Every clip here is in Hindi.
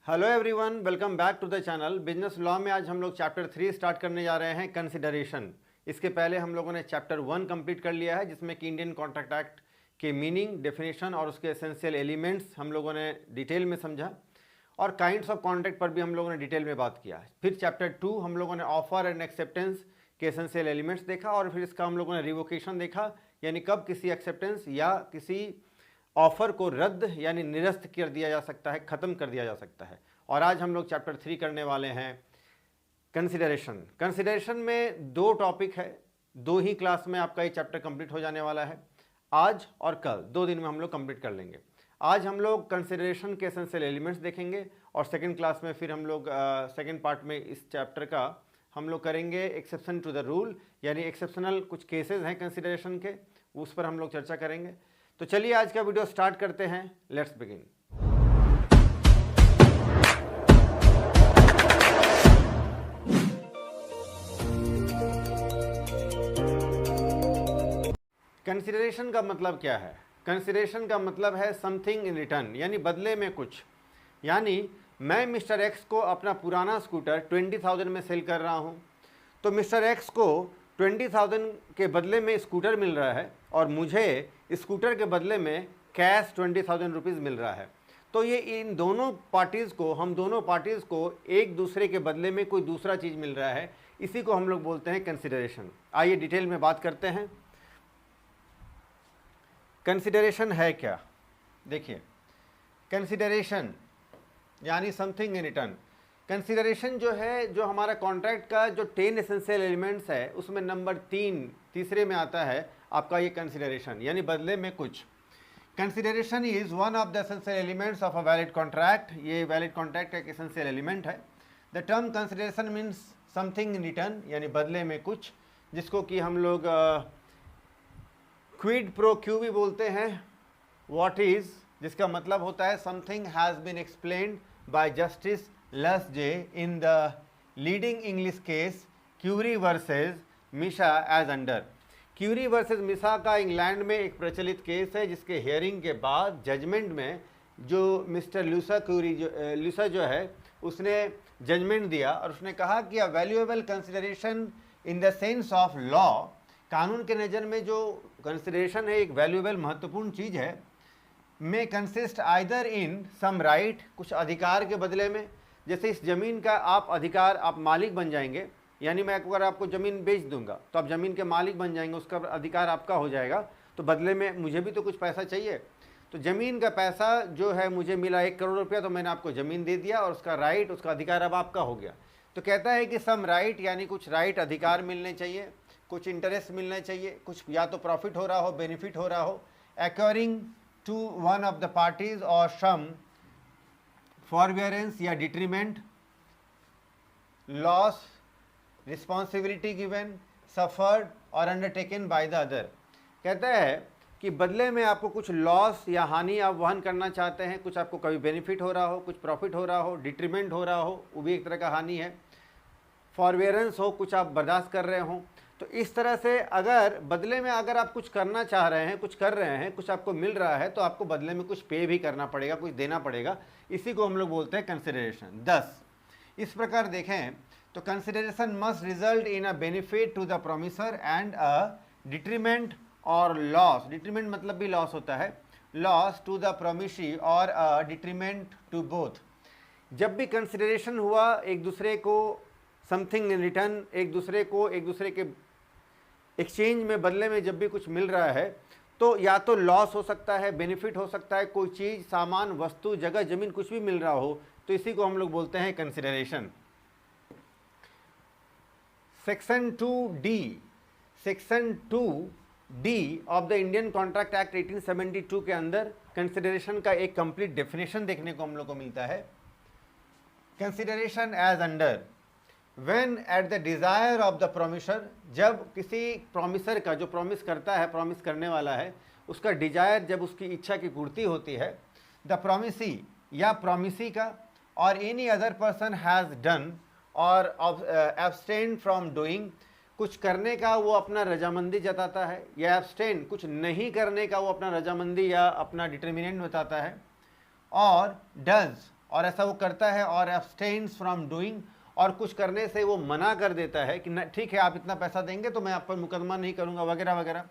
Hello everyone, welcome back to the channel. Business law में आज हम लोग चैप्टर 3 स्टार्ट करने जा रहे हैं, कंसिडरेशन। इसके पहले हम लोगों ने चैप्टर 1 कंप्लीट कर लिया है, जिसमें कि इंडियन कॉन्ट्रैक्ट एक्ट के मीनिंग, डेफिनेशन और उसके एसेंशियल एलिमेंट्स हम लोगों ने डिटेल में समझा, और काइंड्स ऑफ कॉन्ट्रैक्ट पर भी हम लोगों ने डिटेल में बात किया। फिर चैप्टर 2 हम लोगों ने ऑफर एंड एक्सेप्टेंस के एसेंशियल एलिमेंट्स देखा, और फिर इसका हम लोगों ने रिवोकेशन देखा, यानी कब किसी एक्सेप्टेंस या किसी ऑफर को रद्द यानी निरस्त कर दिया जा सकता है, ख़त्म कर दिया जा सकता है। और आज हम लोग चैप्टर 3 करने वाले हैं कंसिडरेशन। कंसिडरेशन में 2 टॉपिक है, 2 ही क्लास में आपका ये चैप्टर कंप्लीट हो जाने वाला है। आज और कल 2 दिन में हम लोग कंप्लीट कर लेंगे। आज हम लोग कंसिडरेशन के एसेंशियल एलिमेंट्स देखेंगे, और सेकंड क्लास में फिर हम लोग सेकंड पार्ट में इस चैप्टर का हम लोग करेंगे एक्सेप्शन टू द रूल, यानी एक्सेप्शनल कुछ केसेस हैं कंसिडरेशन के, उस पर हम लोग चर्चा करेंगे। तो चलिए आज का वीडियो स्टार्ट करते हैं। Let's begin. कंसिडरेशन का मतलब क्या है? कंसिडरेशन का मतलब है समथिंग इन रिटर्न, यानी बदले में कुछ। यानी मैं मिस्टर एक्स को अपना पुराना स्कूटर 20,000 में सेल कर रहा हूँ, तो मिस्टर एक्स को 20,000 के बदले में स्कूटर मिल रहा है, और मुझे स्कूटर के बदले में कैश 20,000 रुपीज़ मिल रहा है। तो ये इन दोनों पार्टीज़ को, हम दोनों पार्टीज़ को एक दूसरे के बदले में कोई दूसरा चीज़ मिल रहा है, इसी को हम लोग बोलते हैं कंसिडरेशन। आइए डिटेल में बात करते हैं। कंसिडरेशन है क्या? देखिए, कंसिडरेशन यानी समथिंग इन रिटर्न। कंसिडरेशन जो है, जो हमारा कॉन्ट्रैक्ट का जो 10 एसेंशियल एलिमेंट्स है, उसमें नंबर 3 तीसरे में आता है आपका ये कंसिडरेशन, यानी बदले में कुछ। Consideration is one of the essential elements of a valid contract. ये वैलिड कॉन्ट्रैक्ट का एक एसेंशियल एलिमेंट है। The term consideration means something in return, यानी बदले में कुछ, जिसको कि हम लोग क्विड प्रो क्यू भी बोलते हैं। व्हाट इज, जिसका मतलब होता है something has been explained by justice Lush J in the leading English case Currie versus Misa as under. Currie versus Misa का इंग्लैंड में एक प्रचलित केस है, जिसके हियरिंग के बाद जजमेंट में जो मिस्टर लूसा जो है, उसने जजमेंट दिया, और उसने कहा कि अ valuable consideration in the sense of law, कानून के नज़र में जो कंसिडरेशन है एक वैल्यूएबल महत्वपूर्ण चीज़ है, में consist either in some right, कुछ अधिकार के बदले में। जैसे इस ज़मीन का आप अधिकार, आप मालिक बन जाएंगे, यानी मैं अगर आपको ज़मीन बेच दूंगा तो आप ज़मीन के मालिक बन जाएंगे, उसका अधिकार आपका हो जाएगा, तो बदले में मुझे भी तो कुछ पैसा चाहिए। तो ज़मीन का पैसा जो है मुझे मिला 1 करोड़ रुपया, तो मैंने आपको ज़मीन दे दिया, और उसका राइट, उसका अधिकार अब आपका हो गया। तो कहता है कि सम राइट, यानी कुछ राइट, अधिकार मिलने चाहिए, कुछ इंटरेस्ट मिलना चाहिए, कुछ या तो प्रॉफिट हो रहा हो, बेनिफिट हो रहा हो, acquiring to one of the parties, और सम फॉरबियरेंस या detriment, loss, responsibility given, suffered और अंडरटेकन बाय द अदर। कहता है कि बदले में आपको कुछ लॉस या हानि आप वहन करना चाहते हैं, कुछ आपको कभी बेनिफिट हो रहा हो, कुछ प्रॉफिट हो रहा हो, डिट्रीमेंट हो रहा हो, वो भी एक तरह का हानि है, फॉरबियरेंस हो, कुछ आप बर्दाश्त कर रहे हो। तो इस तरह से अगर बदले में अगर आप कुछ करना चाह रहे हैं, कुछ कर रहे हैं, कुछ आपको मिल रहा है, तो आपको बदले में कुछ पे भी करना पड़ेगा, कुछ देना पड़ेगा। इसी को हम लोग बोलते हैं कंसिडरेशन। 10 इस प्रकार देखें तो consideration must result in a benefit to the promisor and a detriment और लॉस, डिट्रीमेंट मतलब भी लॉस होता है, लॉस टू द प्रोमिसी और अ डिट्रीमेंट टू बोथ। जब भी कंसिडरेशन हुआ, एक दूसरे को समथिंग इन रिटर्न, एक दूसरे के एक्सचेंज में, बदले में जब भी कुछ मिल रहा है, तो या तो लॉस हो सकता है, बेनिफिट हो सकता है, कोई चीज़, सामान, वस्तु, जगह, जमीन, कुछ भी मिल रहा हो, तो इसी को हम लोग बोलते हैं consideration. Section 2D of the Indian contract act 1872 के अंदर कंसिडरेशन का एक कंप्लीट डेफिनेशन देखने को हम लोग को मिलता है। Consideration as under, When at the desire of the promisor, जब किसी प्रोमिसर का, जो प्रॉमिस करता है, प्रॉमिस करने वाला है, उसका डिजायर, जब उसकी इच्छा की पूर्ति होती है, द प्रोमिसी या प्रोमिसी का, और any other person has done और एब्सटेन फ्रॉम डूइंग, कुछ करने का वो अपना रजामंदी जताता है, या एब्सटेन, कुछ नहीं करने का वो अपना रजामंदी या अपना डिटर्मिनेंट बताता है, और डज और ऐसा वो करता है, और abstains फ्रॉम डूइंग, और कुछ करने से वो मना कर देता है कि ठीक है आप इतना पैसा देंगे तो मैं आप पर मुकदमा नहीं करूँगा वगैरह वगैरह,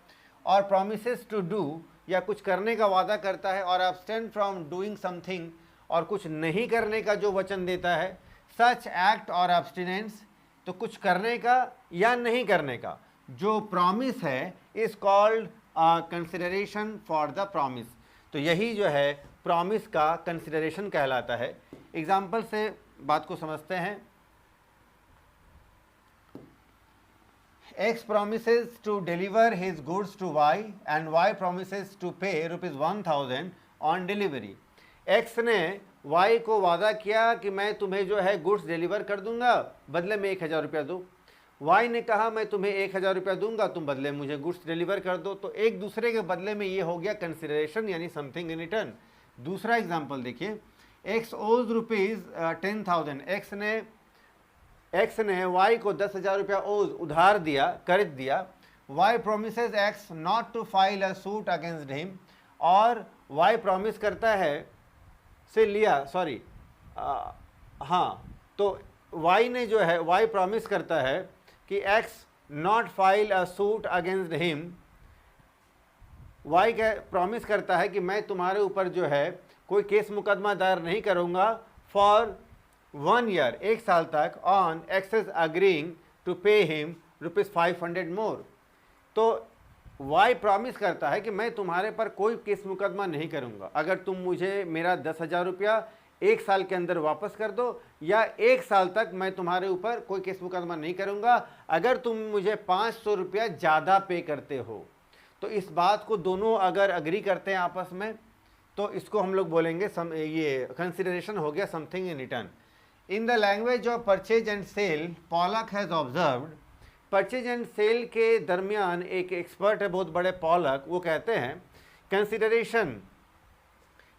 और promises टू डू, या कुछ करने का वादा करता है, और abstain फ्रॉम डूइंग समथिंग, और कुछ नहीं करने का जो वचन देता है, सच एक्ट और abstinence, तो कुछ करने का या नहीं करने का जो प्रॉमिस है is called consideration for the promise. तो यही जो है प्रॉमिस का कंसिडरेशन कहलाता है। एग्जाम्पल से बात को समझते हैं। X promises to deliver his goods to Y and Y promises to pay ₹1000 on delivery। X ने Y को वादा किया कि मैं तुम्हें जो है गुड्स डिलीवर कर दूंगा, बदले में 1000 रुपया दो। Y ने कहा मैं तुम्हें 1000 रुपया दूंगा, तुम बदले में मुझे गुड्स डिलीवर कर दो। तो एक दूसरे के बदले में ये हो गया कंसिडरेशन, यानी समथिंग इन रिटर्न। दूसरा एग्जाम्पल देखिए, X owes ₹10,000। X ने Y को 10,000 रुपया उधार दिया, कर्ज दिया। Y promises X not to file a suit against him, और Y प्रॉमिस करता है से लिया, सॉरी हाँ, तो Y ने जो है Y प्रॉमिस करता है कि X not file a suit against him. Y promise करता है कि मैं तुम्हारे ऊपर जो है कोई केस मुकदमा दायर नहीं करूँगा फॉर 1 ईयर, 1 साल तक, on X's agreeing to pay him ₹500 more. तो Y प्रॉमिस करता है कि मैं तुम्हारे पर कोई केस मुकदमा नहीं करूंगा अगर तुम मुझे मेरा 10,000 रुपया 1 साल के अंदर वापस कर दो, या 1 साल तक मैं तुम्हारे ऊपर कोई केस मुकदमा नहीं करूंगा अगर तुम मुझे 500 रुपया ज़्यादा पे करते हो। तो इस बात को दोनों अगर अग्री करते हैं आपस में, तो इसको हम लोग बोलेंगे ये कंसिडरेशन हो गया something in return. In the language of purchase and sale, Pollock has observed, purchase and sale के दरमियान एक एक्सपर्ट है बहुत बड़े पॉलक, वो कहते हैं consideration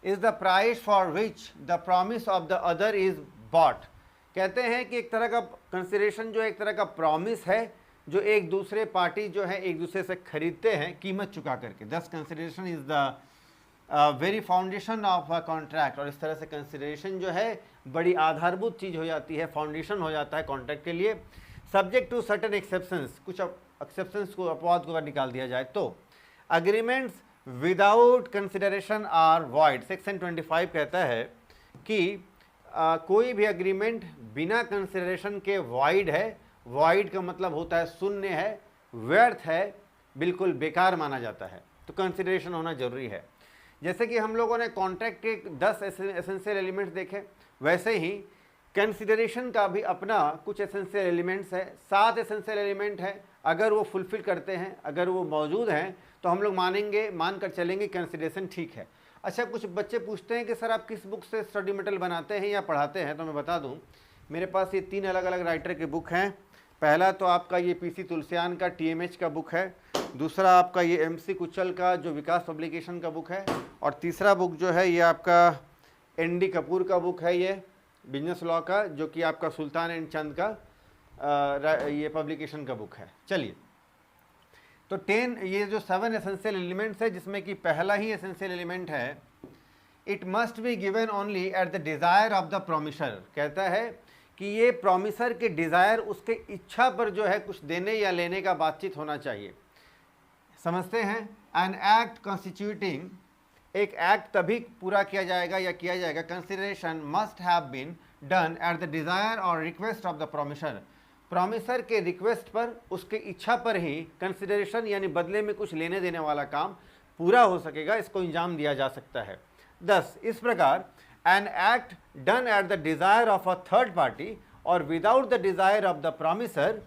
is the price for which the promise of the other is bought. कहते हैं कि एक तरह का कंसिडरेशन जो एक तरह का प्रॉमिस है जो एक दूसरे पार्टी जो है एक दूसरे से खरीदते हैं कीमत चुका करके। दस consideration is the very foundation of a contract. और इस तरह से कंसिडरेशन जो है बड़ी आधारभूत चीज़ हो जाती है, फाउंडेशन हो जाता है कॉन्ट्रैक्ट के लिए। सब्जेक्ट टू सर्टेन एक्सेप्शंस, कुछ एक्सेप्शंस को, अपवाद को अगर निकाल दिया जाए तो। Agreements without consideration are void. Section 25 कहता है कि कोई भी अग्रीमेंट बिना कंसिडरेशन के वॉइड है। वॉइड का मतलब होता है शून्य है, व्यर्थ है, बिल्कुल बेकार माना जाता है। तो कंसिडरेशन होना जरूरी है। जैसे कि हम लोगों ने कॉन्ट्रैक्ट के 10 एसेंशियल एलिमेंट्स देखे, वैसे ही कंसिडरेशन का भी अपना कुछ एसेंशियल एलिमेंट्स है। 7 एसेंशियल एलिमेंट है, अगर वो फुलफिल करते हैं, अगर वो मौजूद हैं, तो हम लोग मानकर चलेंगे कंसिडरेशन ठीक है। अच्छा, कुछ बच्चे पूछते हैं कि सर आप किस बुक से स्टडी मटेरियल बनाते हैं या पढ़ाते हैं, तो मैं बता दूं मेरे पास ये 3 अलग अलग राइटर के बुक हैं। पहला तो आपका ये पीसी तुलसियान का TMH का बुक है, दूसरा आपका ये MC कुचल का जो विकास पब्लिकेशन का बुक है, और तीसरा बुक जो है ये आपका ND कपूर का बुक है, ये बिजनेस लॉ का, जो कि आपका सुल्तान एंड चंद का ये पब्लिकेशन का बुक है। चलिए, तो 10 ये जो 7 एसेंशियल एलिमेंट्स है, जिसमें कि पहला ही एसेंशियल एलिमेंट है, it must be given only eight the desire of the promisor. कहता है कि ये प्रोमिसर के डिज़ायर, उसके इच्छा पर जो है कुछ देने या लेने का बातचीत होना चाहिए। समझते हैं, एन एक्ट कॉन्स्टिट्यूटिंग, एक एक्ट तभी पूरा किया जाएगा या किया जाएगा, consideration must have been done at the desire और request of the promisor. Promisor के रिक्वेस्ट पर, उसके इच्छा पर ही कंसिडरेशन यानी बदले में कुछ लेने देने वाला काम पूरा हो सकेगा, इसको इंजाम दिया जा सकता है। 10 इस प्रकार an act done at the desire of a third party और without the desire of the promisor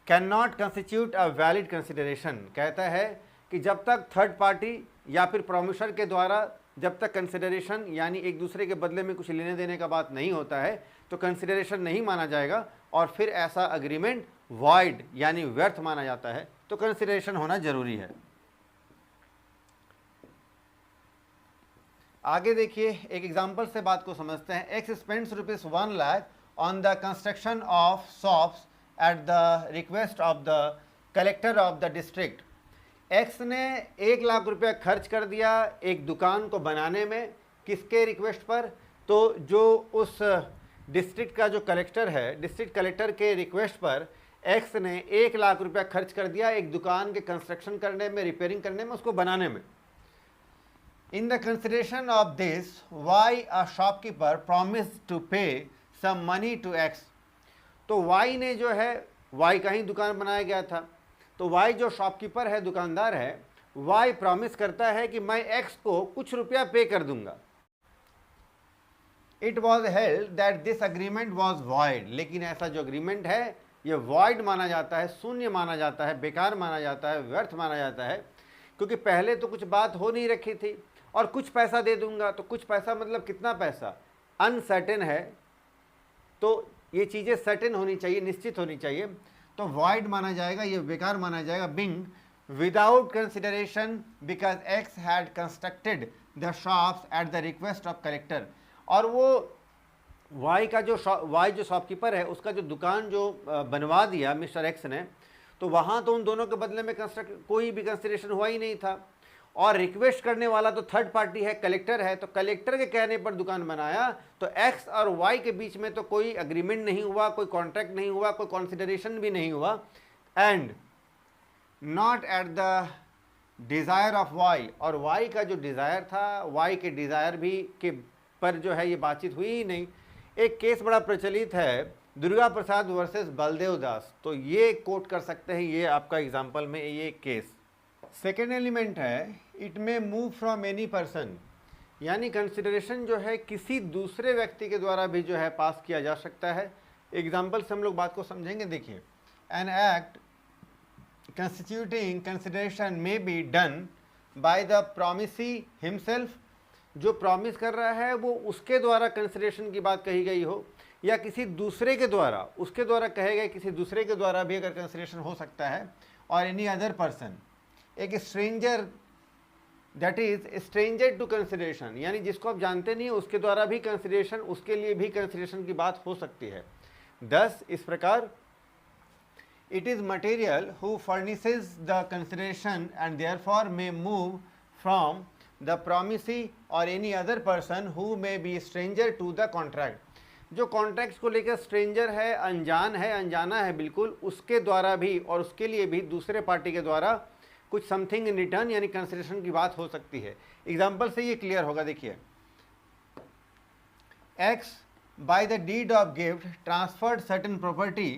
cannot constitute a valid consideration. कहता है कि जब तक थर्ड पार्टी या फिर प्रोमिसर के द्वारा जब तक कंसिडरेशन यानी एक दूसरे के बदले में कुछ लेने देने का बात नहीं होता है, तो कंसिडरेशन नहीं माना जाएगा, और फिर ऐसा अग्रीमेंट वॉइड यानी व्यर्थ माना जाता है। तो कंसिडरेशन होना जरूरी है। आगे देखिए, एक एग्जांपल से बात को समझते हैं। X spends ₹1 lakh on the construction of shops at the request of the collector of the district. X ने 1 लाख रुपया खर्च कर दिया एक दुकान को बनाने में, किसके रिक्वेस्ट पर? तो जो उस डिस्ट्रिक्ट का जो कलेक्टर है, डिस्ट्रिक्ट कलेक्टर के रिक्वेस्ट पर एक्स ने 1 लाख रुपया खर्च कर दिया एक दुकान के कंस्ट्रक्शन करने में, रिपेयरिंग करने में, उसको बनाने में। In the consideration of this Y a shopkeeper promise to pay some money to X. तो वाई ने जो है, वाई का ही दुकान बनाया गया था, तो वाई जो शॉपकीपर है, दुकानदार है, वाई प्रॉमिस करता है कि मैं एक्स को कुछ रुपया पे कर दूंगा। It was held that this agreement was void, लेकिन ऐसा जो अग्रीमेंट है ये वॉइड माना जाता है, शून्य माना जाता है, बेकार माना जाता है, व्यर्थ माना जाता है, क्योंकि पहले तो कुछ बात हो नहीं रखी थी और कुछ पैसा दे दूंगा, तो कुछ पैसा मतलब कितना पैसा, अनसर्टेन है, तो ये चीज़ें सर्टेन होनी चाहिए, निश्चित होनी चाहिए, तो वॉइड माना जाएगा, ये बेकार माना जाएगा। Being without consideration because X had constructed the shops at the request of collector. और वो वाई जो शॉपकीपर है, उसका जो दुकान जो बनवा दिया मिस्टर एक्स ने, तो वहाँ तो उन दोनों के बदले में कोई भी कंसिडरेशन हुआ ही नहीं था, और रिक्वेस्ट करने वाला तो थर्ड पार्टी है, कलेक्टर है, तो कलेक्टर के कहने पर दुकान बनाया, तो एक्स और वाई के बीच में तो कोई अग्रीमेंट नहीं हुआ, कोई कॉन्ट्रैक्ट नहीं हुआ, कोई कंसिडरेशन भी नहीं हुआ, and not at the desire of Y. और वाई का जो डिज़ायर था, वाई के डिज़ायर भी के पर जो है ये बातचीत हुई ही नहीं। एक केस बड़ा प्रचलित है, दुर्गा प्रसाद वर्सेस बलदेव दास, तो ये कोट कर सकते हैं, ये आपका एग्जाम्पल में ये केस। सेकेंड एलिमेंट है it may move from any person, यानी कंसिडरेशन जो है किसी दूसरे व्यक्ति के द्वारा भी जो है पास किया जा सकता है। एग्जाम्पल से हम लोग बात को समझेंगे। देखिए, an act constituting consideration may be done by the promisee himself, जो प्रॉमिस कर रहा है वो उसके द्वारा कंसिडरेशन की बात कही गई हो, या किसी दूसरे के द्वारा, उसके द्वारा कहे गए किसी दूसरे के द्वारा भी अगर कंसिडरेशन हो सकता है, और एनी अदर पर्सन, एक stranger, that is stranger to consideration, यानी जिसको आप जानते नहीं उसके द्वारा भी कंसिडरेशन, उसके लिए भी कंसिडरेशन की बात हो सकती है। 10 इस प्रकार, it is material who furnishes the consideration and therefore may move from the promisee और any other person who may be stranger to the contract. जो कॉन्ट्रैक्ट को लेकर स्ट्रेंजर है, अनजान है, अनजाना है बिल्कुल, उसके द्वारा भी और उसके लिए भी दूसरे पार्टी के द्वारा कुछ समथिंग इन रिटर्न यानी कंसिडरेशन की बात हो सकती है। एग्जाम्पल से ये क्लियर होगा। देखिए, X by the deed of gift transferred certain property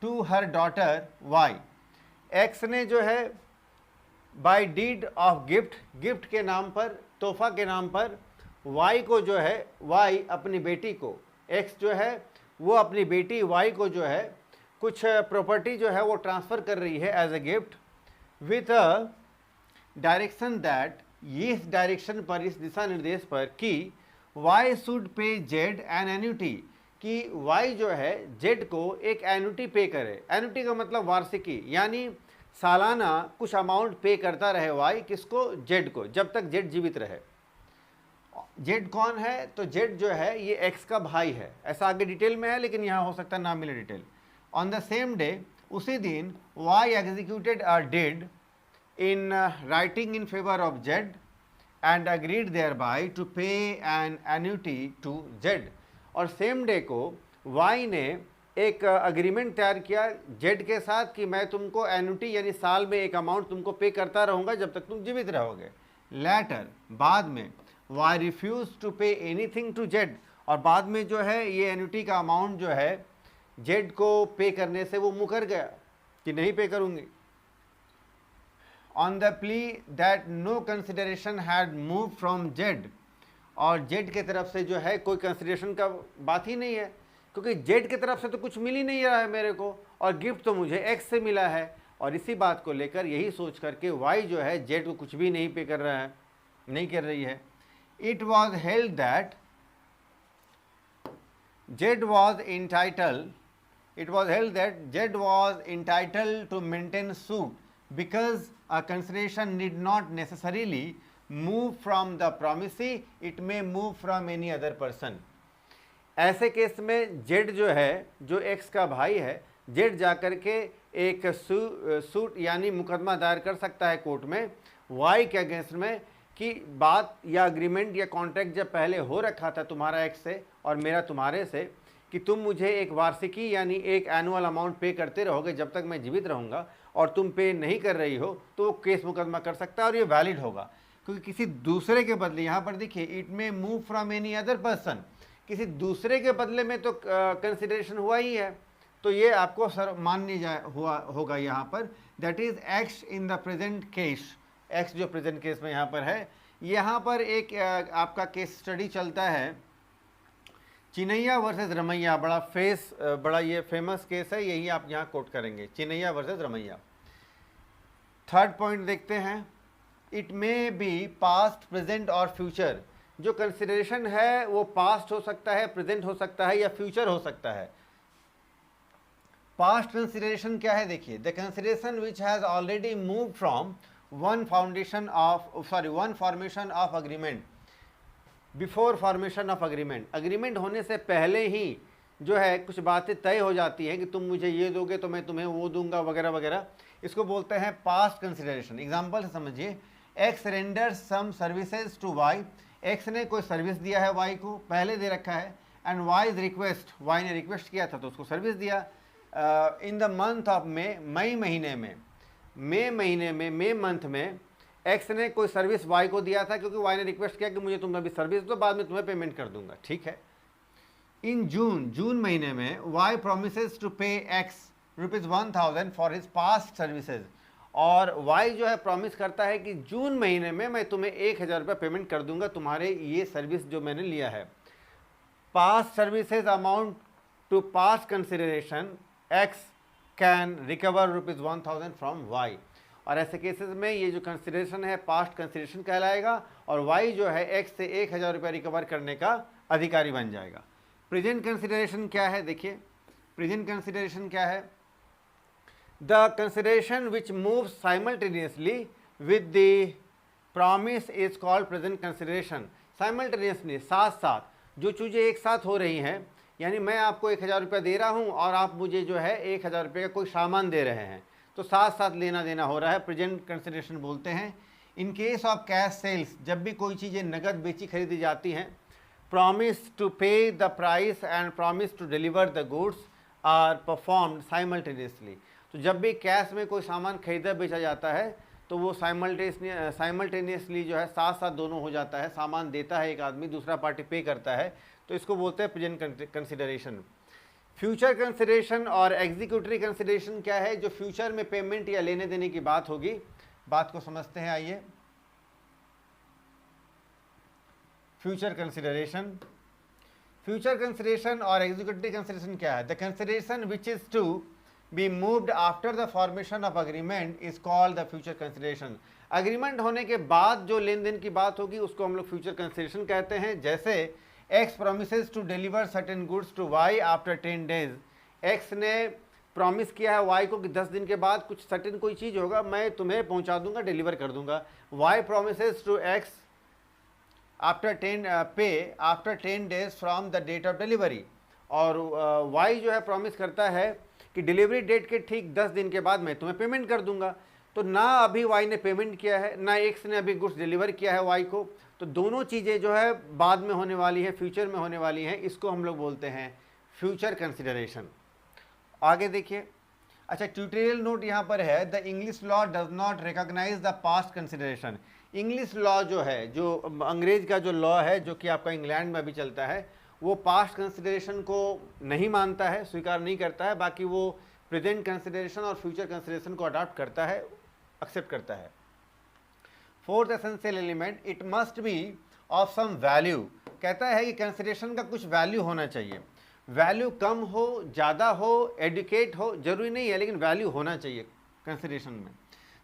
to her daughter Y. X ने जो है by deed of gift, gift के नाम पर, तोहफा के नाम पर, वाई को जो है, वाई अपनी बेटी को, एक्स जो है वो अपनी बेटी वाई को जो है कुछ प्रॉपर्टी जो है वो ट्रांसफ़र कर रही है as a gift, with a direction that, ये इस डायरेक्शन पर, इस दिशा निर्देश पर कि Y should pay Z an annuity, कि वाई जो है जेड को एक एन्युटी पे करे। एन्युटी का मतलब वार्षिकी, यानी सालाना कुछ अमाउंट पे करता रहे वाई, किसको, जेड को, जब तक जेड जीवित रहे। जेड कौन है, तो जेड जो है ये एक्स का भाई है, ऐसा आगे डिटेल में है लेकिन यहाँ हो सकता है ना मिले detail. On the same day, उसी दिन Y executed a deed in writing in favour of Z and agreed thereby to pay an annuity to Z. और सेम डे को वाई ने एक अग्रीमेंट तैयार किया जेड के साथ कि मैं तुमको एन्युटी यानी साल में एक अमाउंट तुमको पे करता रहूँगा जब तक तुम जीवित रहोगे। लेटर, बाद में, Y refuse to pay anything to Z, और बाद में जो है ये एन्युटी का अमाउंट जो है जेड को पे करने से वो मुकर गया कि नहीं पे करूँगी। On the plea that no consideration had moved from Z, और जेड के तरफ से जो है कोई कंसिडरेशन का बात ही नहीं है, क्योंकि जेड की तरफ से तो कुछ मिल ही नहीं रहा है मेरे को, और गिफ्ट तो मुझे एक्स से मिला है। और इसी बात को लेकर, यही सोच करके वाई जो है जेड को कुछ भी नहीं पे कर रहा है, नहीं कर रही है। It was held that Z was entitled, it was held that Z was entitled to maintain suit because a consideration need not necessarily move from the promisee, it may move from any other person। ऐसे केस में Z जो है, जो X का भाई है, Z जाकर के एक सूट यानी मुकदमा दायर कर सकता है कोर्ट में Y के अगेंस्ट में कि बात या अग्रीमेंट या कॉन्ट्रैक्ट जब पहले हो रखा था तुम्हारा एक्स से और मेरा तुम्हारे से कि तुम मुझे एक वार्षिकी यानी एक एनुअल अमाउंट पे करते रहोगे जब तक मैं जीवित रहूँगा, और तुम पे नहीं कर रही हो तो वो केस मुकदमा कर सकता है और ये वैलिड होगा, क्योंकि किसी दूसरे के बदले, यहाँ पर देखिए it may move from any other person, किसी दूसरे के बदले में तो कंसिडरेशन हुआ ही है, तो ये आपको सर मान्य हुआ होगा यहाँ पर। That is x in the present case, x जो प्रेजेंट केस में यहाँ पर है। यहाँ पर एक आपका केस स्टडी चलता है चिनैया वर्सेस रमैया, बड़ा ये फेमस केस है, यही आप यहाँ कोट करेंगे, चिनैया वर्सेस रमैया। थर्ड पॉइंट देखते हैं, it may be past, present और फ्यूचर। जो कंसिडरेशन है वो पास्ट हो सकता है, प्रेजेंट हो सकता है या फ्यूचर हो सकता है। पास्ट कंसिडरेशन क्या है, देखिए, the consideration which has already move from one formation of agreement, before formation of agreement, agreement होने से पहले ही जो है कुछ बातें तय हो जाती हैं कि तुम मुझे ये दोगे तो मैं तुम्हें वो दूंगा वगैरह वगैरह, इसको बोलते हैं पास्ट कंसिडरेशन। एग्जांपल से समझिए, X renders some services to Y, X ने कोई सर्विस दिया है वाई को, पहले दे रखा है, and Y is request, Y ने रिक्वेस्ट किया था तो उसको सर्विस दिया। In the month of May महीने में, मे मंथ में एक्स ने कोई सर्विस वाई को दिया था, क्योंकि वाई ने रिक्वेस्ट किया कि मुझे तुम अभी सर्विस दो, बाद में तुम्हें पेमेंट कर दूंगा, ठीक है। इन जून महीने में वाई प्रोमिसेस टू पे x ₹1000 for his past services, और वाई जो है प्रॉमिस करता है कि जून महीने में मैं तुम्हें 1000 रुपये पेमेंट कर दूंगा तुम्हारे ये सर्विस जो मैंने लिया है। Past services amount to past consideration, X can recover ₹1000 from Y, और ऐसे केसेस में ये जो कंसिडरेशन है पास्ट कंसिडरेशन कहलाएगा, और वाई जो है एक्स से 1000 रुपये रिकवर करने का अधिकारी बन जाएगा। प्रेजेंट कंसिडरेशन क्या है, देखिए प्रेजेंट कंसिडरेशन क्या है, the consideration which move simultaneously with the promise is called present consideration. Simultaneously, साथ साथ जो चीज़ें एक साथ हो रही हैं, यानी मैं आपको 1000 रुपया दे रहा हूँ और आप मुझे जो है 1000 रुपये का कोई सामान दे रहे हैं, तो साथ साथ लेना देना हो रहा है, प्रेजेंट कंसिडरेशन बोलते हैं। In case of cash sales, जब भी कोई चीज़ें नगद बेची खरीदी जाती हैं, promise to pay the price and promise to deliver the goods are performed simultaneously. तो जब भी कैश में कोई सामान खरीदा बेचा जाता है तो वो साइमल्टेनियसली जो है साथ साथ दोनों हो जाता है, सामान देता है एक आदमी, दूसरा पार्टी पे करता है, तो इसको बोलते हैं प्रेजेंट कंसिडरेशन। फ्यूचर कंसिडरेशन और एग्जीक्यूटरी कंसिडरेशन क्या है, जो फ्यूचर में पेमेंट या लेने देने की बात होगी, बात को समझते हैं, आइए। फ्यूचर कंसिडरेशन और एग्जीक्यूटरी कंसिडरेशन क्या है, the consideration which is to be moved after the formation of agreement is called the future consideration. Agreement होने के बाद जो लेन देन की बात होगी उसको हम लोग फ्यूचर कंसिडरेशन कहते हैं। जैसे X promises to deliver certain goods to Y after 10 days, X ने प्रॉमिस किया है वाई को कि 10 दिन के बाद कुछ सर्टेन कोई चीज़ होगा, मैं तुम्हें पहुंचा दूंगा, डिलीवर कर दूंगा। Y promises to X after 10 days from the date of delivery, और वाई जो है प्रॉमिस करता है कि डिलीवरी डेट के ठीक 10 दिन के बाद मैं तुम्हें पेमेंट कर दूंगा। तो ना अभी वाई ने पेमेंट किया है, ना एक्स ने अभी गुड्स डिलीवर किया है वाई को, तो दोनों चीज़ें जो है बाद में होने वाली है, फ्यूचर में होने वाली हैं, इसको हम लोग बोलते हैं फ्यूचर कंसिडरेशन। आगे देखिए, अच्छा ट्यूटोरियल नोट यहाँ पर है, the English law does not recognise the past consideration. English law जो है, जो अंग्रेज का जो लॉ है, जो कि आपका इंग्लैंड में अभी चलता है, वो पास्ट कंसिडरेशन को नहीं मानता है, स्वीकार नहीं करता है, बाकी वो प्रेजेंट कंसिडरेशन और फ्यूचर कंसिडरेशन को अडॉप्ट करता है, एक्सेप्ट करता है। Fourth essential element, it must be of some value, कहता है कि कंसिडरेशन का कुछ वैल्यू होना चाहिए। वैल्यू कम हो, ज़्यादा हो, एडुकेट हो, जरूरी नहीं है, लेकिन वैल्यू होना चाहिए कंसिडरेशन में।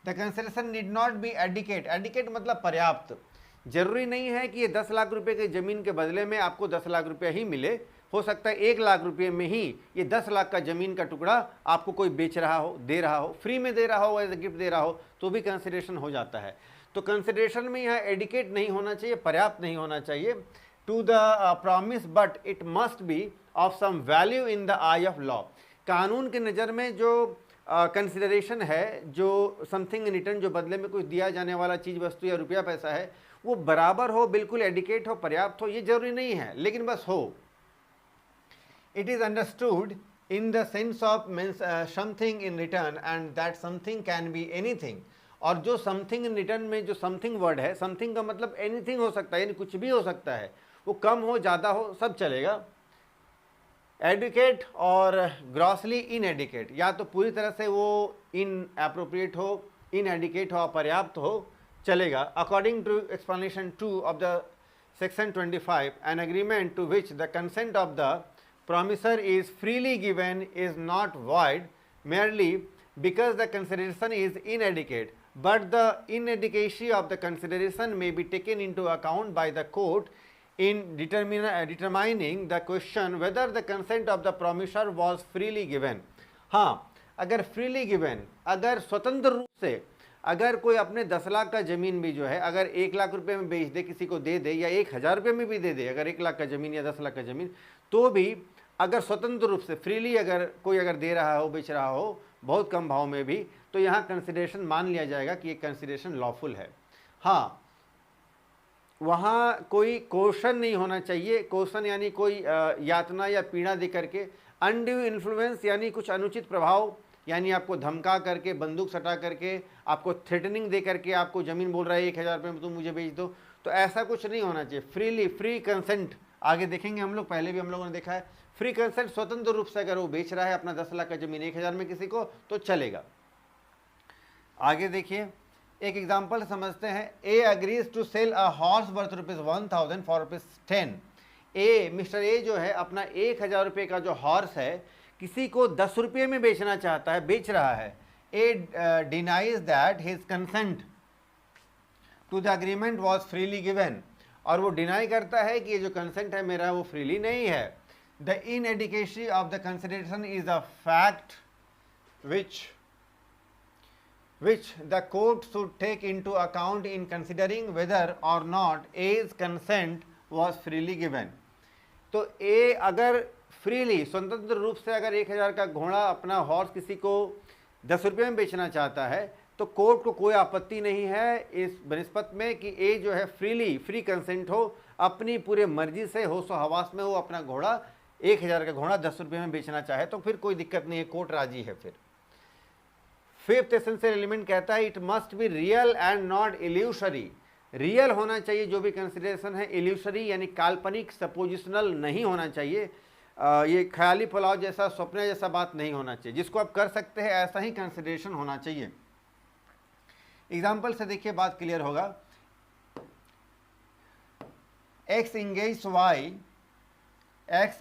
The consideration need not be adequate, adequate मतलब पर्याप्त, जरूरी नहीं है कि ये 10 लाख रुपए की ज़मीन के बदले में आपको 10 लाख रुपया ही मिले, हो सकता है 1 लाख रुपये में ही ये 10 लाख का ज़मीन का टुकड़ा आपको कोई बेच रहा हो, दे रहा हो, फ्री में दे रहा हो, एज ए गिफ्ट दे रहा हो, तो भी कंसिडरेशन हो जाता है। तो कंसिडरेशन में यहाँ एडिकेट नहीं होना चाहिए, पर्याप्त नहीं होना चाहिए to the promise, but it must be of some value in the eye of law. कानून की नज़र में जो कंसिडरेशन है, जो समथिंग इन रिटर्न, जो बदले में कुछ दिया जाने वाला चीज़, वस्तु या रुपया पैसा है, वो बराबर हो, बिल्कुल एडिकेट हो, पर्याप्त हो, ये जरूरी नहीं है, लेकिन बस हो. It is understood in the sense of means something in return, and that something can be anything. और जो समथिंग इन रिटर्न में जो समथिंग वर्ड है, समथिंग का मतलब एनीथिंग हो सकता है, यानी कुछ भी हो सकता है, वो कम हो ज़्यादा हो सब चलेगा. एडुकेट और ग्रॉसली इन एडिकेट, या तो पूरी तरह से वो इन अप्रोप्रिएट हो, इन एडिकेट हो, अपर्याप्त हो, चलेगा. According to explanation 2 of the section 25, an agreement to which the consent of the promisor is freely given is not void merely because the consideration is inadequate, but the inadequacy of the consideration may be taken into account by the court in determining the question whether the consent of the promisor was freely given. हाँ, अगर freely given, अगर स्वतंत्र रूप से अगर कोई अपने 10 लाख का ज़मीन भी जो है अगर 1 लाख रुपए में बेच दे, किसी को दे दे, या 1000 रुपये में भी दे दे, अगर 1 लाख का ज़मीन या 10 लाख का ज़मीन, तो भी अगर स्वतंत्र रूप से फ्रीली अगर कोई अगर दे रहा हो, बेच रहा हो बहुत कम भाव में भी, तो यहाँ कंसिडरेशन मान लिया जाएगा कि ये कंसिडरेशन लॉफुल है. हाँ, वहाँ कोई कोशन नहीं होना चाहिए. कोशन यानी कोई यातना या पीड़ा दे करके, अनड्यू इन्फ्लुएंस यानी कुछ अनुचित प्रभाव, यानी आपको धमका करके, बंदूक सटा करके, आपको थ्रेटनिंग दे करके आपको ज़मीन बोल रहा है 1000 रुपये में तुम मुझे बेच दो, तो ऐसा कुछ नहीं होना चाहिए. फ्रीली, फ्री कंसेंट आगे देखेंगे हम लोग, पहले भी हम लोगों ने देखा है. फ्री कंसेंट स्वतंत्र रूप से अगर वो बेच रहा है अपना 10 लाख का ज़मीन 1000 में किसी को, तो चलेगा. आगे देखिए, एक एग्जांपल समझते हैं. A agrees to sell a horse worth ₹1000 for ₹10. A, mister A जो है अपना 1000 रुपये का जो हॉर्स है किसी को 10 रुपये में बेचना चाहता है, बेच रहा है. A denies that his consent to the agreement was freely given, और वो डिनाई करता है कि ये जो कंसेंट है मेरा वो फ्रीली नहीं है. The inadequacy of the consideration is a fact which the court should take into account in considering whether or not A's consent was freely given. तो A अगर फ्रीली, स्वतंत्र रूप से अगर 1000 का घोड़ा अपना हॉर्स किसी को 10 रुपये में बेचना चाहता है, तो कोर्ट को कोई आपत्ति नहीं है इस बनिस्बत में कि ए जो है फ्रीली, फ्री कंसेंट हो, अपनी पूरे मर्जी से होशो हवास में हो अपना घोड़ा 1000 का घोड़ा 10 रुपये में बेचना चाहे, तो फिर कोई दिक्कत नहीं है, कोर्ट राजी है. फिर फिफ्थ एसेंशियल एलिमेंट कहता है it must be real and not illusory. Real होना चाहिए जो भी कंसिडरेशन है, इल्यूशरी यानी काल्पनिक, सपोजिशनल नहीं होना चाहिए. ये ख्याली पुलाव जैसा, स्वप्न जैसा बात नहीं होना चाहिए. जिसको आप कर सकते हैं ऐसा ही कंसिडरेशन होना चाहिए. एग्जाम्पल से देखिए बात क्लियर होगा. X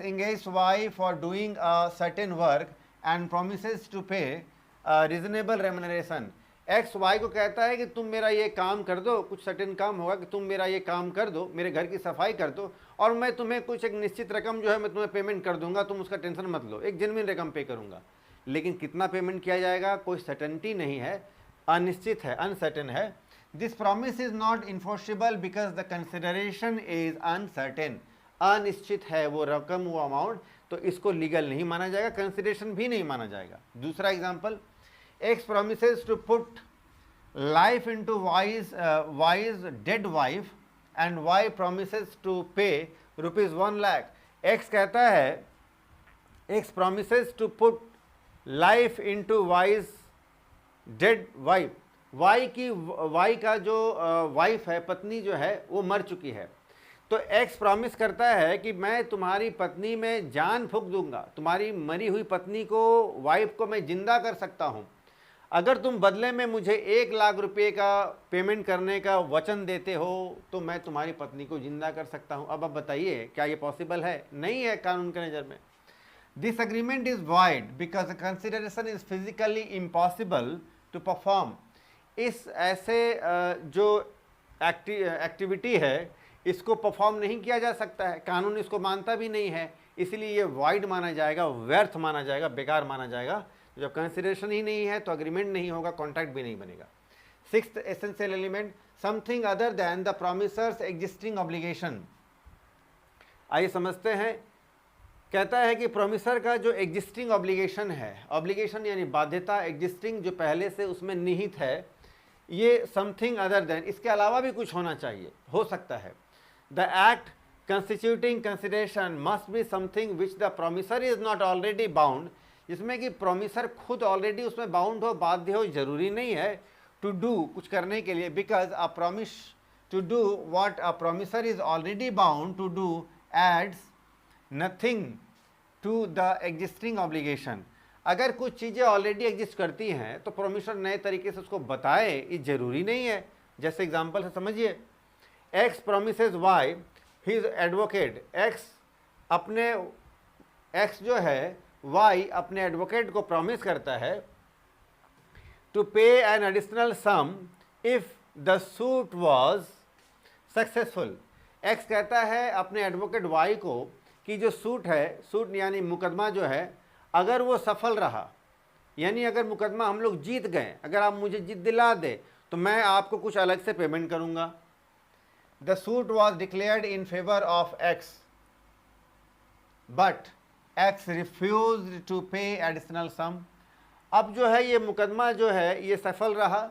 engaged Y for doing a certain work and promises to pay a reasonable remuneration. X Y को कहता है कि तुम मेरा ये काम कर दो, कुछ सर्टेन काम होगा कि तुम मेरा ये काम कर दो, मेरे घर की सफाई कर दो, और मैं तुम्हें कुछ एक निश्चित रकम जो है मैं तुम्हें पेमेंट कर दूंगा, तुम उसका टेंशन मत लो, एक जेन्युइन रकम पे करूंगा. लेकिन कितना पेमेंट किया जाएगा कोई सर्टेनिटी नहीं है, अनिश्चित है, अनसर्टेन है. This promise is not enforceable because the consideration is uncertain. अनिश्चित है वो रकम, वो अमाउंट, तो इसको लीगल नहीं माना जाएगा, कंसिडरेशन भी नहीं माना जाएगा. दूसरा example, X promises to put life into Y's dead wife and Y promises to pay ₹1 lakh. X कहता है, X promises to put life into Y's dead wife. Y का जो वाइफ है, पत्नी जो है वो मर चुकी है, तो एक्स प्रॉमिस करता है कि मैं तुम्हारी पत्नी में जान फूंक दूंगा, तुम्हारी मरी हुई पत्नी को, वाइफ को मैं जिंदा कर सकता हूं, अगर तुम बदले में मुझे 1 लाख रुपए का पेमेंट करने का वचन देते हो तो मैं तुम्हारी पत्नी को जिंदा कर सकता हूं. अब आप बताइए क्या ये पॉसिबल है? नहीं है कानून के नज़र में. This agreement is void because the consideration is physically impossible to perform. इस ऐसे जो एक्टिविटी है इसको परफॉर्म नहीं किया जा सकता है, कानून इसको मानता भी नहीं है, इसलिए ये वाइड माना जाएगा, व्यर्थ माना जाएगा, बेकार माना जाएगा. जब कंसिडरेशन ही नहीं है तो अग्रीमेंट नहीं होगा, कॉन्ट्रैक्ट भी नहीं बनेगा. Sixth essential element, something other than the promisor's existing obligation. आइए समझते हैं. कहता है कि प्रॉमिसर का जो एग्जिस्टिंग ऑब्लिगेशन है, ऑब्लिगेशन यानी बाध्यता, एग्जिस्टिंग जो पहले से उसमें निहित है, ये समथिंग अदर देन, इसके अलावा भी कुछ होना चाहिए, हो सकता है। The act constituting consideration must be something which the promisor is not already bound, जिसमें कि प्रोमिसर खुद ऑलरेडी उसमें बाउंड हो, बाध्य हो, जरूरी नहीं है टू डू, कुछ करने के लिए, because a promise to do what a promisor is already bound to do adds nothing to the existing obligation. अगर कुछ चीज़ें ऑलरेडी एग्जिस्ट करती हैं तो प्रोमिसर नए तरीके से उसको बताए, ये जरूरी नहीं है। जैसे एग्जांपल से समझिए, x promises why his advocate, x जो है वाई अपने एडवोकेट को प्रॉमिस करता है to pay an additional sum if the suit was successful. X कहता है अपने एडवोकेट वाई को कि जो सूट यानी मुकदमा जो है, अगर वो सफल रहा, यानी अगर मुकदमा हम लोग जीत गए, अगर आप मुझे जीत दिला दे तो मैं आपको कुछ अलग से पेमेंट करूंगा। The suit was declared in favour of X but X refuse to pay additional sum. अब जो है ये मुकदमा जो है ये सफल रहा,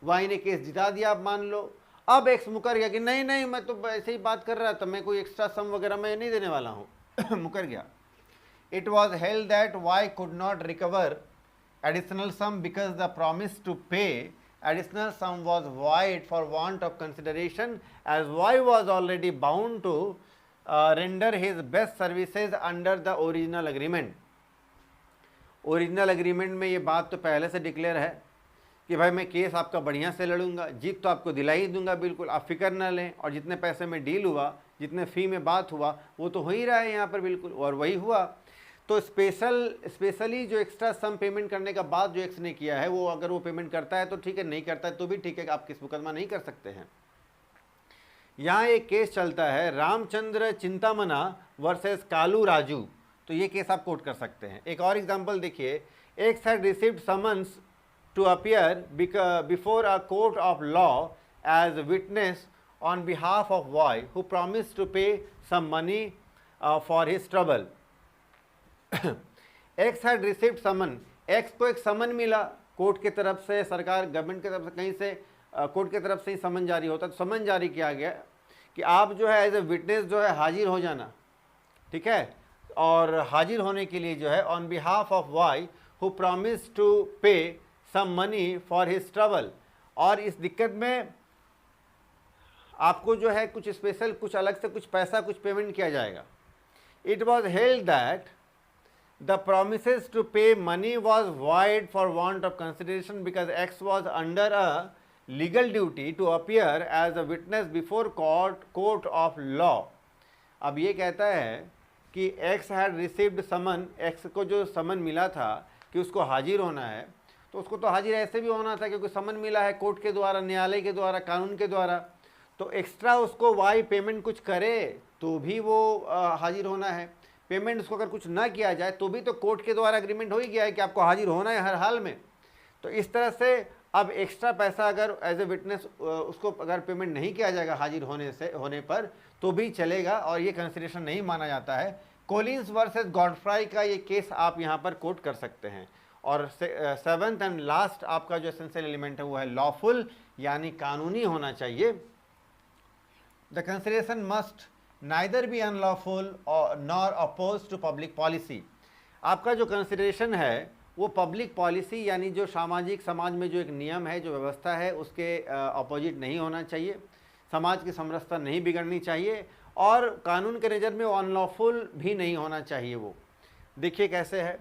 वाई ने केस जिता दिया, आप मान लो। अब एक्स मुकर गया कि नहीं नहीं मैं तो ऐसे ही बात कर रहा था, मैं कोई एक्स्ट्रा सम वगैरह मैं नहीं देने वाला हूँ मुकर गया। It was held that Y could not recover additional sum because the promise to pay additional sum was void for want of consideration, as Y was already bound to render his best services under the original agreement. Original agreement में ये बात तो पहले से डिक्लेयर है कि भाई मैं केस आपका बढ़िया से लड़ूंगा, जीत तो आपको दिला ही दूंगा, बिल्कुल आप फिक्र ना लें, और जितने पैसे में डील हुआ, जितने फ़ी में बात हुआ, वो तो हो ही रहा है यहाँ पर बिल्कुल, और वही हुआ। तो स्पेशली जो एक्स्ट्रा सम पेमेंट करने का बाद जो एक्स ने किया है, वो अगर वो पेमेंट करता है तो ठीक है, नहीं करता है तो भी ठीक है, आप किस मुकदमा नहीं कर सकते हैं। यहाँ एक केस चलता है रामचंद्र चिंतामना वर्सेस कालू राजू, तो ये केस आप कोट कर सकते हैं। एक और एग्जांपल देखिए, X had received summons to appear before a court of law as witness on behalf of Y who promised to pay some money for his trouble. X had received summon, X को एक समन मिला कोर्ट की तरफ से, सरकार गवर्नमेंट की तरफ से, कहीं से कोर्ट की तरफ से ही समन जारी होता, तो समन जारी किया गया कि आप जो है एज ए विटनेस जो है हाजिर हो जाना, ठीक है, और हाजिर होने के लिए जो है on behalf of Y who promise to pay some money for his trouble, और इस दिक्कत में आपको जो है कुछ स्पेशल, कुछ अलग से कुछ पैसा, कुछ पेमेंट किया जाएगा। It was held that the promises to pay money was void for want of consideration because X was under a legal duty to appear as a witness before court of law। अब ये कहता है कि X had received summon, X को जो समन मिला था कि उसको हाजिर होना है, तो उसको तो हाजिर ऐसे भी होना था क्योंकि समन मिला है कोर्ट के द्वारा, न्यायालय के द्वारा, कानून के द्वारा, तो एक्स्ट्रा उसको वाई पेमेंट कुछ करे तो भी वो हाजिर होना है। पेमेंट उसको अगर कुछ ना किया जाए तो भी तो कोर्ट के द्वारा एग्रीमेंट हो ही गया है कि आपको हाजिर होना है हर हाल में। तो इस तरह से अब एक्स्ट्रा पैसा अगर एज ए विटनेस उसको अगर पेमेंट नहीं किया जाएगा हाजिर होने पर तो भी चलेगा, और ये कंसिडरेशन नहीं माना जाता है। कोलिंस वर्सेस गॉडफ्राई का ये केस आप यहाँ पर कोट कर सकते हैं। और सेवंथ एंड लास्ट आपका जो एसेंशियल एलिमेंट है वो है लॉफुल, यानी कानूनी होना चाहिए। The consideration must neither be unlawful nor oppose to public policy. आपका जो कंसिडरेशन है वो पब्लिक पॉलिसी यानी जो सामाजिक समाज में जो एक नियम है, जो व्यवस्था है, उसके अपोजिट नहीं होना चाहिए, समाज की समरसता नहीं बिगड़नी चाहिए, और कानून के नज़र में वो अनलॉफुल भी नहीं होना चाहिए। वो देखिए कैसे है,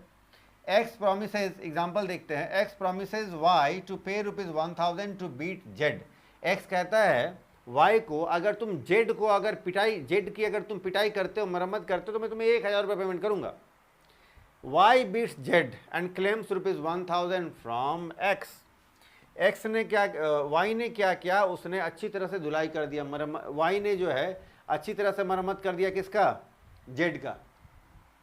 एक्स प्रोमिसेस, एग्जाम्पल देखते हैं, x promises Y to pay ₹1000 to beat Z. X कहता है वाई को अगर तुम जेड को अगर जेड की अगर तुम पिटाई करते हो, मरम्मत करते हो, तो मैं तुम्हें 1000 रुपये पेमेंट करूंगा। Y beats Z and claims ₹1000 from X. X ने क्या, वाई ने क्या किया, उसने अच्छी तरह से धुलाई कर दिया, वाई ने जो है अच्छी तरह से मरम्मत कर दिया किसका, जेड का,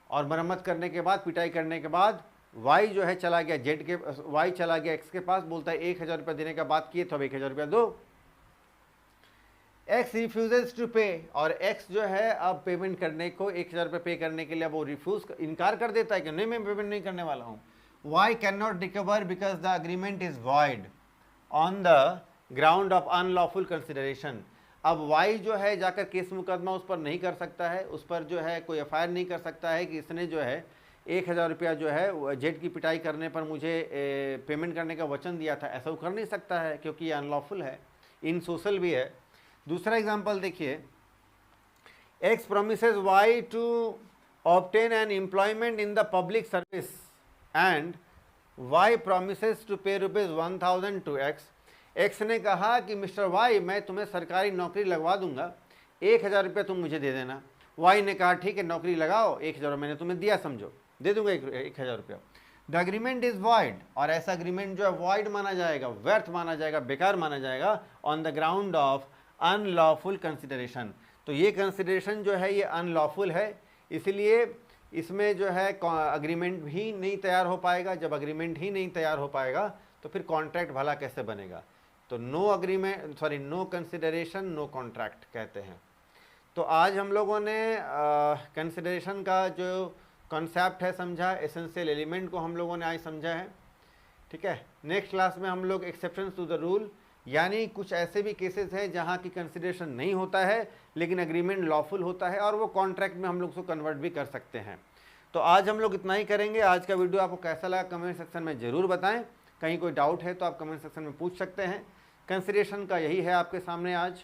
और मरम्मत करने के बाद, पिटाई करने के बाद वाई जो है चला गया जेड के, वाई चला गया एक्स के पास, बोलता है 1000 रुपये देने का बात किए तो अब 1000 रुपया दो। एक्स रिफ्यूजेस टू पे, और एक्स जो है अब पेमेंट करने को 1000 रुपये पे करने के लिए वो इनकार कर देता है कि नहीं मैं पेमेंट नहीं करने वाला हूँ। Y can not recover because the agreement is void on the ground of unlawful consideration. अब वाई जो है जाकर केस मुकदमा उस पर नहीं कर सकता है, उस पर जो है कोई एफआईआर नहीं कर सकता है कि इसने जो है 1000 रुपया जो है जेट की पिटाई करने पर मुझे पेमेंट करने का वचन दिया था, ऐसा वो कर नहीं सकता है क्योंकि ये अनलॉफुल है, इन सोशल भी है। दूसरा एग्जाम्पल देखिए, X promises Y to obtain an employment in the public service and Y promises to pay ₹1000 to x. X ने कहा कि मिस्टर वाई मैं तुम्हें सरकारी नौकरी लगवा दूंगा, 1000 रुपये तुम मुझे दे देना। वाई ने कहा ठीक है नौकरी लगाओ, 1000 मैंने तुम्हें दिया, समझो दे दूंगा 1000 रुपया। द अग्रीमेंट इज वॉइड, और ऐसा अग्रीमेंट जो है वॉइड माना जाएगा, व्यर्थ माना जाएगा, बेकार माना जाएगा on the ground of unlawful consideration. तो ये कंसिडरेशन जो है ये अनलॉफुल है, इसलिए इसमें जो है अग्रीमेंट भी नहीं तैयार हो पाएगा। जब अग्रीमेंट ही नहीं तैयार हो पाएगा तो फिर कॉन्ट्रैक्ट भला कैसे बनेगा। तो no agreement, sorry no consideration no contract कहते हैं। तो आज हम लोगों ने कंसिडरेशन का जो कॉन्सेप्ट है समझा, एसेंशियल एलिमेंट को हम लोगों ने आज समझा है, ठीक है। नेक्स्ट क्लास में हम लोग एक्सेप्शंस टू द रूल, यानी कुछ ऐसे भी केसेस हैं जहाँ की कंसिडरेशन नहीं होता है लेकिन अग्रीमेंट लॉफुल होता है और वो कॉन्ट्रैक्ट में हम लोग उसको कन्वर्ट भी कर सकते हैं। तो आज हम लोग इतना ही करेंगे। आज का वीडियो आपको कैसा लगा कमेंट सेक्शन में ज़रूर बताएं। कहीं कोई डाउट है तो आप कमेंट सेक्शन में पूछ सकते हैं। कंसिडरेशन का यही है आपके सामने आज,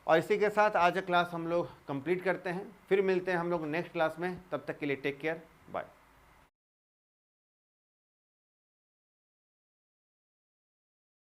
और इसी के साथ आज का क्लास हम लोग कंप्लीट करते हैं। फिर मिलते हैं हम लोग नेक्स्ट क्लास में, तब तक के लिए टेक केयर, बाय।